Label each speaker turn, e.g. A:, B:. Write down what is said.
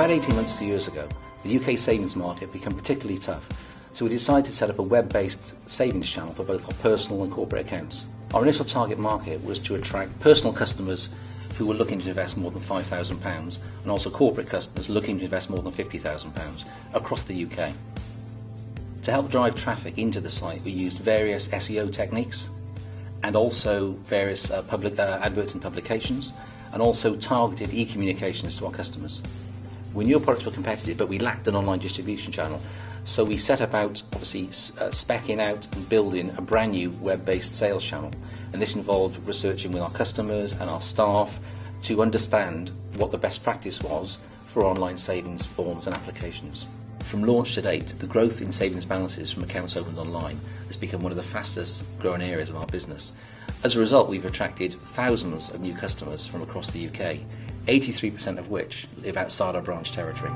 A: About 18 months to 2 years ago, the UK savings market became particularly tough, so we decided to set up a web-based savings channel for both our personal and corporate accounts. Our initial target market was to attract personal customers who were looking to invest more than £5,000 and also corporate customers looking to invest more than £50,000 across the UK. To help drive traffic into the site, we used various SEO techniques and also various public adverts and publications, and also targeted e-communications to our customers. We knew our products were competitive, but we lacked an online distribution channel, so we set about obviously speccing out and building a brand new web-based sales channel, and this involved researching with our customers and our staff to understand what the best practice was for online savings forms and applications. From launch to date, the growth in savings balances from accounts opened online has become one of the fastest growing areas of our business. As a result, we've attracted thousands of new customers from across the UK, 83% of which live outside our branch territory.